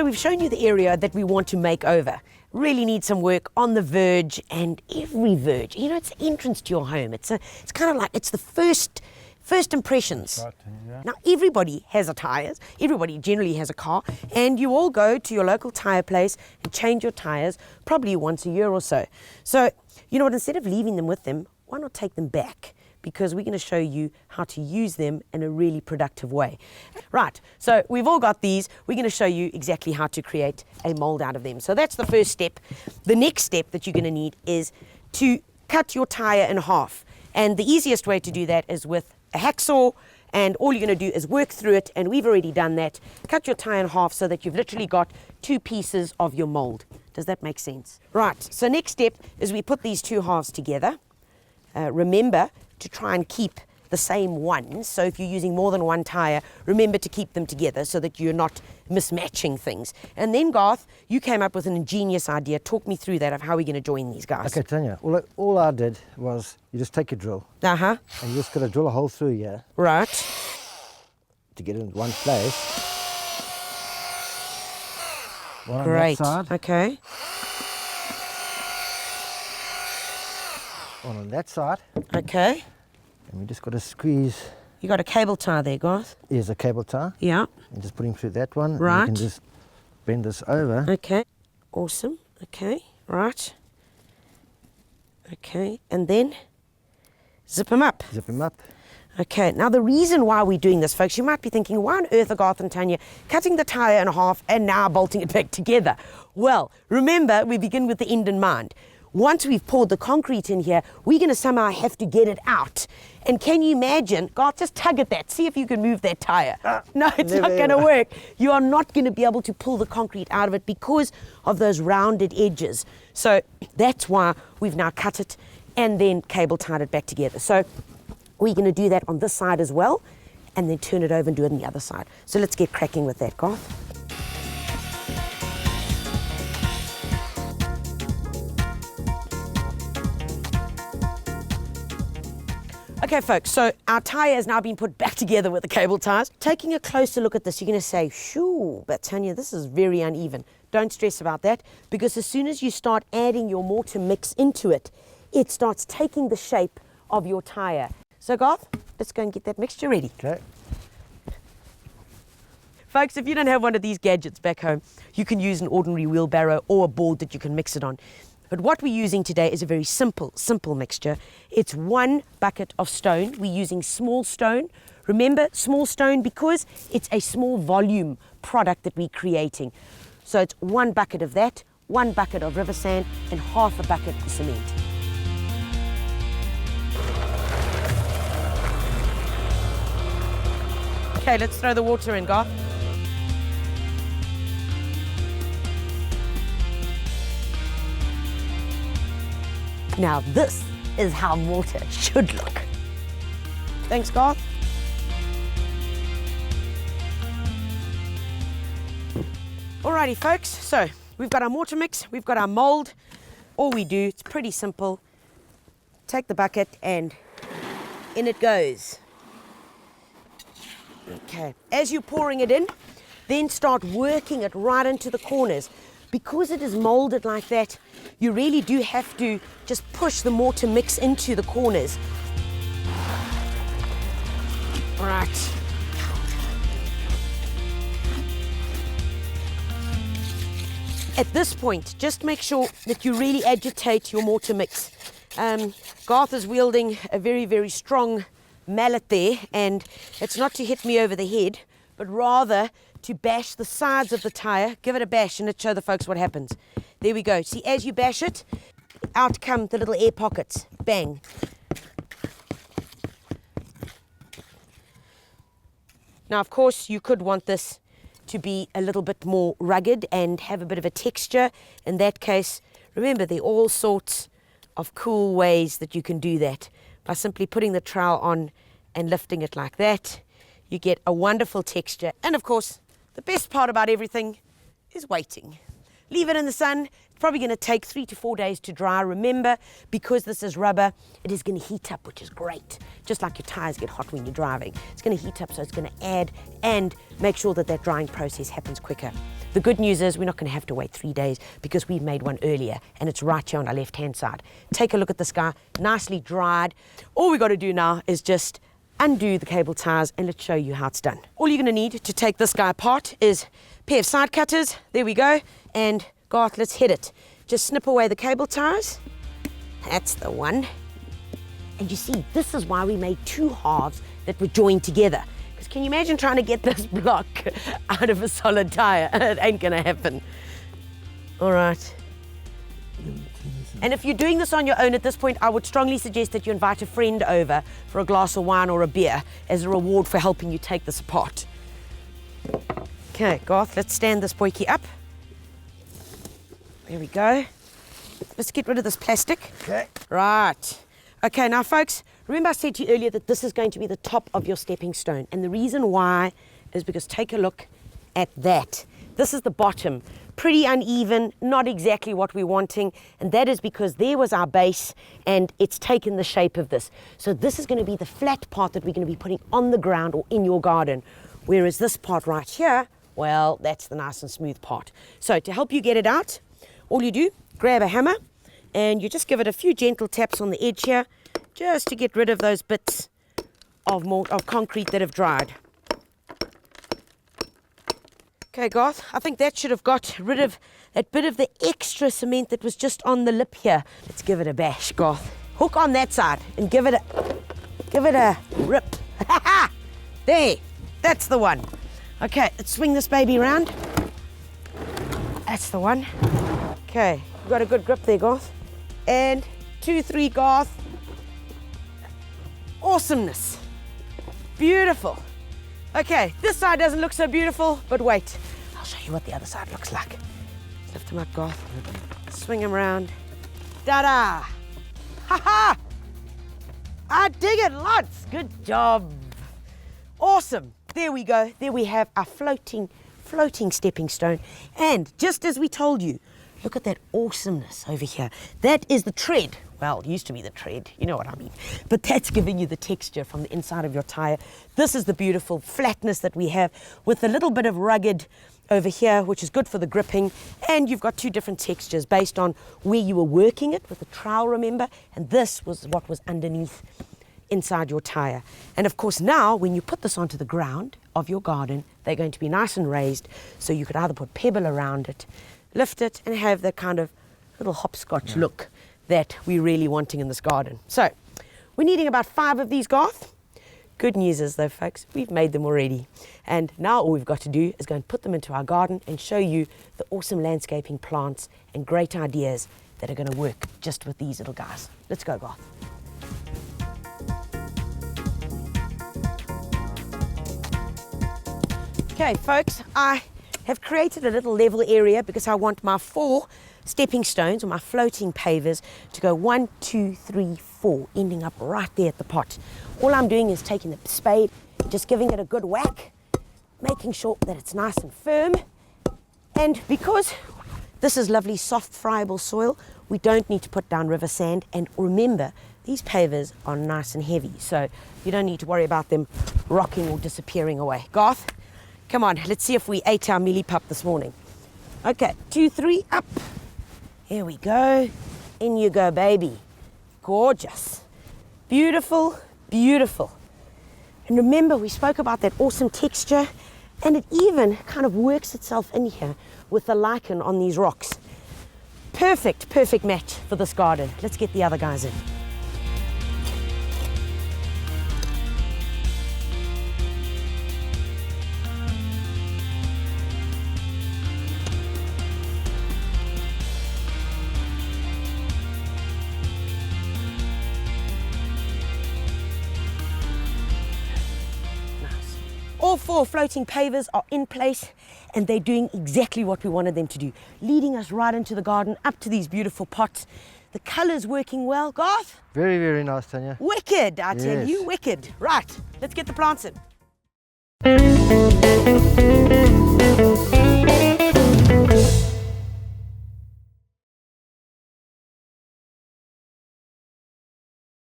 So we've shown you the area that we want to make over. Really need some work on the verge, and every verge, you know, it's the entrance to your home. It's kind of like, it's the first impressions. Right, yeah. Now, everybody has a tyres, everybody generally has a car, and you all go to your local tyre place and change your tyres probably once a year or so. So, you know what, instead of leaving them with them, why not take them back? Because we're going to show you how to use them in a really productive way. Right, so we've all got these. We're going to show you exactly how to create a mould out of them. So that's the first step. The next step that you're going to need is to cut your tyre in half. And the easiest way to do that is with a hacksaw, and all you're going to do is work through it, and we've already done that. Cut your tyre in half so that you've literally got 2 pieces of your mould. Does that make sense? Right, so next step is we put these 2 halves together. Remember to try and keep the same ones. So if you're using more than one tyre, remember to keep them together so that you're not mismatching things. And then, Garth, you came up with an ingenious idea. Talk me through that of how we're going to join these guys. Okay, Tanya, all I did was you just take a drill. Uh-huh. And you just got to drill a hole through here. Right. To get it in one place. One Great. on that side. Okay. One on that side. Okay. And we just got to squeeze. You got a cable tie there, Garth? Here's a cable tie. Yeah. And just put him through that one. Right. And you can just bend this over. Okay. Awesome. Okay. Right. Okay. And then zip him up. Zip him up. Okay, now the reason why we're doing this, folks, you might be thinking, why on earth are Garth and Tanya cutting the tyre in half and now bolting it back together? Well, remember, we begin with the end in mind. Once we've poured the concrete in here, we're going to somehow have to get it out. And can you imagine, Garth, just tug at that, see if you can move that tyre. No, it's not going to work. You are not going to be able to pull the concrete out of it because of those rounded edges. So that's why we've now cut it and then cable tied it back together. So we're going to do that on this side as well, and then turn it over and do it on the other side. So let's get cracking with that, Garth. Okay, folks, so our tyre has now been put back together with the cable ties. Taking a closer look at this, you're going to say, shoo, but Tanya, this is very uneven. Don't stress about that, because as soon as you start adding your mortar mix into it, it starts taking the shape of your tyre. So, Garth, let's go and get that mixture ready. Okay. Folks, if you don't have one of these gadgets back home, you can use an ordinary wheelbarrow or a board that you can mix it on. But what we're using today is a very simple mixture. It's 1 bucket of stone. We're using small stone. Remember, small stone because it's a small volume product that we're creating. So it's 1 bucket of that, 1 bucket of river sand, and half a bucket of cement. Okay, let's throw the water in, Garth. Now this is how mortar should look. Thanks, Garth. Alrighty, folks, so we've got our mortar mix, we've got our mould. All we do, it's pretty simple. Take the bucket and in it goes. Okay, as you're pouring it in, then start working it right into the corners. Because it is moulded like that, you really do have to just push the mortar mix into the corners. Right. At this point, just make sure that you really agitate your mortar mix. Garth is wielding a very, very strong mallet there, and it's not to hit me over the head, but rather to bash the sides of the tyre. Give it a bash and let's show the folks what happens. There we go. See, as you bash it, out come the little air pockets. Bang. Now, of course, you could want this to be a little bit more rugged and have a bit of a texture. In that case, remember, there are all sorts of cool ways that you can do that. By simply putting the trowel on and lifting it like that, you get a wonderful texture. And of course, the best part about everything is waiting. Leave it in the sun probably going to take 3 to 4 days to dry. Remember, because this is rubber, it is going to heat up, which is great. Just like your tires get hot when you're driving. It's going to heat up, so it's going to add and make sure that that drying process happens quicker. The good news is we're not going to have to wait 3 days because we've made one earlier and it's right here on our left-hand side. Take a look at this guy, nicely dried. All we got to do now is just undo the cable ties and let's show you how it's done. All you're going to need to take this guy apart is a pair of side cutters. There we go. And Garth, let's hit it. Just snip away the cable ties. That's the one. And you see, this is why we made 2 halves that were joined together. Because can you imagine trying to get this block out of a solid tire? It ain't gonna happen. All right. And if you're doing this on your own at this point, I would strongly suggest that you invite a friend over for a glass of wine or a beer as a reward for helping you take this apart. Okay, Garth, let's stand this boykie up. There we go. Let's get rid of this plastic. Okay. Right. Okay, now folks, remember I said to you earlier that this is going to be the top of your stepping stone. And the reason why is because take a look at that. This is the bottom. Pretty uneven, not exactly what we're wanting. And that is because there was our base and it's taken the shape of this. So this is going to be the flat part that we're going to be putting on the ground or in your garden. Whereas this part right here, well, that's the nice and smooth part. So to help you get it out, all you do, grab a hammer and you just give it a few gentle taps on the edge here just to get rid of those bits of concrete that have dried. Okay, Garth, I think that should have got rid of that bit of the extra cement that was just on the lip here. Let's give it a bash, Garth. Hook on that side and give it a rip. There, that's the one. Okay, let's swing this baby around. That's the one. Okay, you've got a good grip there, Garth. And 2, 3, Garth. Awesomeness. Beautiful. Okay, this side doesn't look so beautiful, but wait. I'll show you what the other side looks like. Lift him up, Garth. Swing him around. Ta-da! Ha-ha! I dig it lots. Good job. Awesome. There we go. There we have our floating stepping stone. And just as we told you, look at that awesomeness over here. That is the tread. Well, it used to be the tread, you know what I mean. But that's giving you the texture from the inside of your tire. This is the beautiful flatness that we have with a little bit of rugged over here, which is good for the gripping. And you've got 2 different textures based on where you were working it with the trowel, remember? And this was what was underneath inside your tire. And of course now, when you put this onto the ground of your garden, they're going to be nice and raised. So you could either put pebble around it, lift it, and have that kind of little hopscotch look that we're really wanting in this garden. So we're needing about 5 of these, Garth. Good news is though, folks, we've made them already. And now all we've got to do is go and put them into our garden and show you the awesome landscaping plants and great ideas that are going to work just with these little guys. Let's go, Garth. Okay, folks, I have created a little level area because I want my 4 stepping stones or my floating pavers to go 1, 2, 3, 4, ending up right there at the pot. All I'm doing is taking the spade, just giving it a good whack, making sure that it's nice and firm. And because this is lovely soft friable soil, we don't need to put down river sand. And remember, these pavers are nice and heavy, so you don't need to worry about them rocking or disappearing away. Garth, come on, let's see if we ate our mealie pup this morning. Okay, 2, 3, up. Here we go. In you go, baby. Gorgeous. Beautiful, beautiful. And remember, we spoke about that awesome texture, and it even kind of works itself in here with the lichen on these rocks. Perfect, perfect match for this garden. Let's get the other guys in. All 4 floating pavers are in place and they're doing exactly what we wanted them to do, leading us right into the garden, up to these beautiful pots. The colour's working well, Garth. Very, very nice, Tanya. Wicked, I tell you, wicked. Right, let's get the plants in.